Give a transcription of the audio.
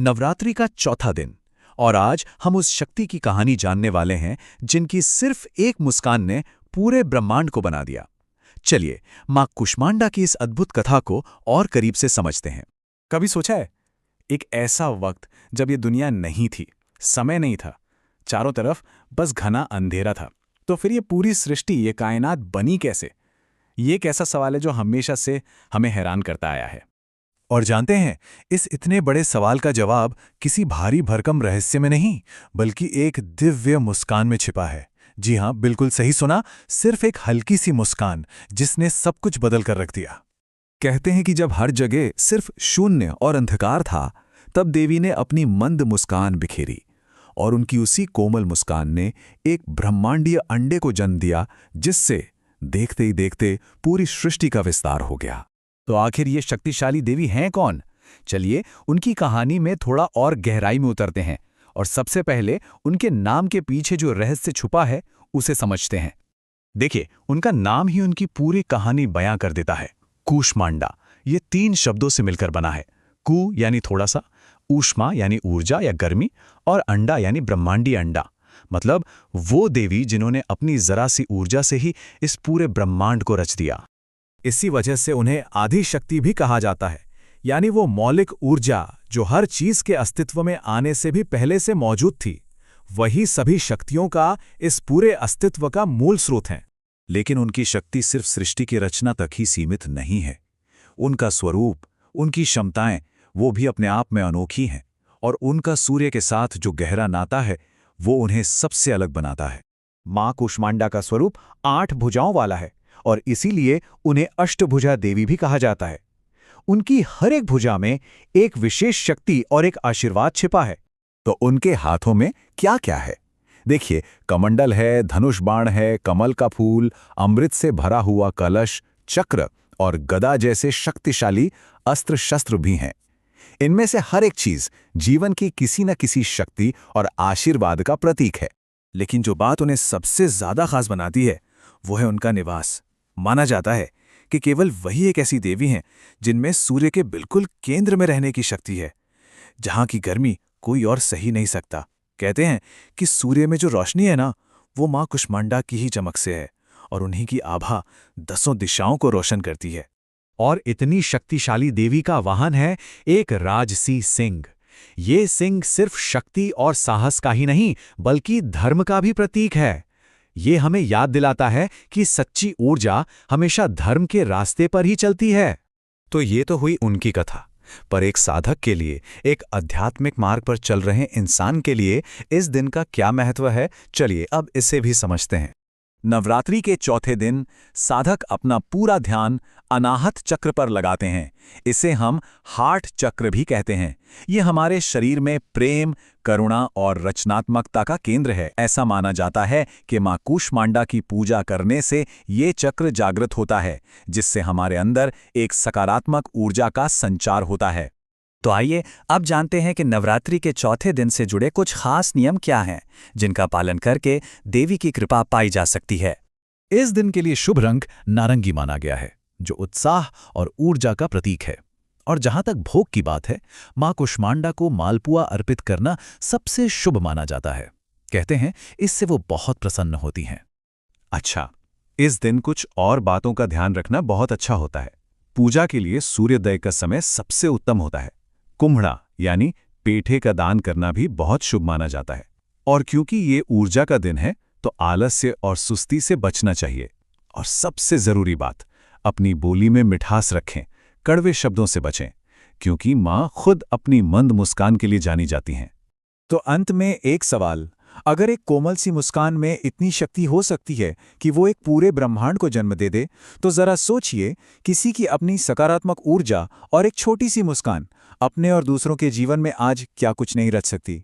नवरात्रि का चौथा दिन और आज हम उस शक्ति की कहानी जानने वाले हैं जिनकी सिर्फ एक मुस्कान ने पूरे ब्रह्मांड को बना दिया। चलिए मां कुष्मांडा की इस अद्भुत कथा को और करीब से समझते हैं। कभी सोचा है, एक ऐसा वक्त जब ये दुनिया नहीं थी, समय नहीं था, चारों तरफ बस घना अंधेरा था, तो फिर ये पूरी सृष्टि, ये कायनात बनी कैसे? ये एक ऐसा सवाल है जो हमेशा से हमें हैरान करता आया है। और जानते हैं, इस इतने बड़े सवाल का जवाब किसी भारी भरकम रहस्य में नहीं, बल्कि एक दिव्य मुस्कान में छिपा है। जी हां, बिल्कुल सही सुना, सिर्फ एक हल्की सी मुस्कान जिसने सब कुछ बदल कर रख दिया। कहते हैं कि जब हर जगह सिर्फ शून्य और अंधकार था, तब देवी ने अपनी मंद मुस्कान बिखेरी और उनकी उसी कोमल मुस्कान ने एक ब्रह्मांडीय अंडे को जन्म दिया, जिससे देखते ही देखते पूरी सृष्टि का विस्तार हो गया। तो आखिर ये शक्तिशाली देवी हैं कौन? चलिए उनकी कहानी में थोड़ा और गहराई में उतरते हैं और सबसे पहले उनके नाम के पीछे जो रहस्य छुपा है उसे समझते हैं। देखिए, उनका नाम ही उनकी पूरी कहानी बयां कर देता है। कूष्मांडा ये 3 शब्दों से मिलकर बना है। कू यानी थोड़ा सा, ऊष्मा यानी ऊर्जा या गर्मी, और अंडा यानी ब्रह्मांडीय अंडा, मतलब वो देवी जिन्होंने अपनी जरा सी ऊर्जा से ही इस पूरे ब्रह्मांड को रच दिया। इसी वजह से उन्हें आदि शक्ति भी कहा जाता है, यानी वो मौलिक ऊर्जा जो हर चीज के अस्तित्व में आने से भी पहले से मौजूद थी, वही सभी शक्तियों का इस पूरे अस्तित्व का मूल स्रोत है। लेकिन उनकी शक्ति सिर्फ सृष्टि की रचना तक ही सीमित नहीं है। उनका स्वरूप, उनकी क्षमताएं, वो भी अपने आप में अनोखी हैं, और उनका सूर्य के साथ जो गहरा नाता है वो उन्हें सबसे अलग बनाता है। मां कुष्मांडा का स्वरूप 8 भुजाओं वाला है और इसीलिए उन्हें अष्टभुजा देवी भी कहा जाता है। उनकी हर एक भुजा में एक विशेष शक्ति और एक आशीर्वाद छिपा है। तो उनके हाथों में क्या क्या है? देखिए, कमंडल है, धनुष बाण है, कमल का फूल, अमृत से भरा हुआ कलश, चक्र और गदा जैसे शक्तिशाली अस्त्र शस्त्र भी हैं। इनमें से हर एक चीज जीवन की किसी न किसी शक्ति और आशीर्वाद का प्रतीक है। लेकिन जो बात उन्हें सबसे ज्यादा खास बनाती है वो है उनका निवास। माना जाता है कि केवल वही एक ऐसी देवी हैं जिनमें सूर्य के बिल्कुल केंद्र में रहने की शक्ति है, जहां की गर्मी कोई और सही नहीं सकता। कहते हैं कि सूर्य में जो रोशनी है ना, वो मां कुष्मांडा की ही चमक से है और उन्हीं की आभा 10 दिशाओं को रोशन करती है। और इतनी शक्तिशाली देवी का वाहन है एक राजसी सिंह। ये सिंह सिर्फ शक्ति और साहस का ही नहीं, बल्कि धर्म का भी प्रतीक है। ये हमें याद दिलाता है कि सच्ची ऊर्जा हमेशा धर्म के रास्ते पर ही चलती है। तो ये तो हुई उनकी कथा, पर एक साधक के लिए, एक आध्यात्मिक मार्ग पर चल रहे इंसान के लिए इस दिन का क्या महत्व है, चलिए अब इसे भी समझते हैं। नवरात्रि के चौथे दिन साधक अपना पूरा ध्यान अनाहत चक्र पर लगाते हैं। इसे हम हार्ट चक्र भी कहते हैं। ये हमारे शरीर में प्रेम, करुणा और रचनात्मकता का केंद्र है। ऐसा माना जाता है कि मां कुष्मांडा की पूजा करने से ये चक्र जागृत होता है, जिससे हमारे अंदर एक सकारात्मक ऊर्जा का संचार होता है। तो आइए अब जानते हैं कि नवरात्रि के चौथे दिन से जुड़े कुछ खास नियम क्या हैं, जिनका पालन करके देवी की कृपा पाई जा सकती है। इस दिन के लिए शुभ रंग नारंगी माना गया है, जो उत्साह और ऊर्जा का प्रतीक है। और जहां तक भोग की बात है, मां कुष्मांडा को मालपुआ अर्पित करना सबसे शुभ माना जाता है। कहते हैं इससे वो बहुत प्रसन्न होती हैं। अच्छा, इस दिन कुछ और बातों का ध्यान रखना बहुत अच्छा होता है। पूजा के लिए सूर्योदय का समय सबसे उत्तम होता है। कुम्हड़ा यानी पेठे का दान करना भी बहुत शुभ माना जाता है। और क्योंकि ये ऊर्जा का दिन है, तो आलस्य और सुस्ती से बचना चाहिए। और सबसे जरूरी बात, अपनी बोली में मिठास रखें, कड़वे शब्दों से बचें, क्योंकि मां खुद अपनी मंद मुस्कान के लिए जानी जाती हैं। तो अंत में एक सवाल, अगर एक कोमल सी मुस्कान में इतनी शक्ति हो सकती है कि वो एक पूरे ब्रह्मांड को जन्म दे दे, तो जरा सोचिए, किसी की अपनी सकारात्मक ऊर्जा और एक छोटी सी मुस्कान अपने और दूसरों के जीवन में आज क्या कुछ नहीं रच सकती।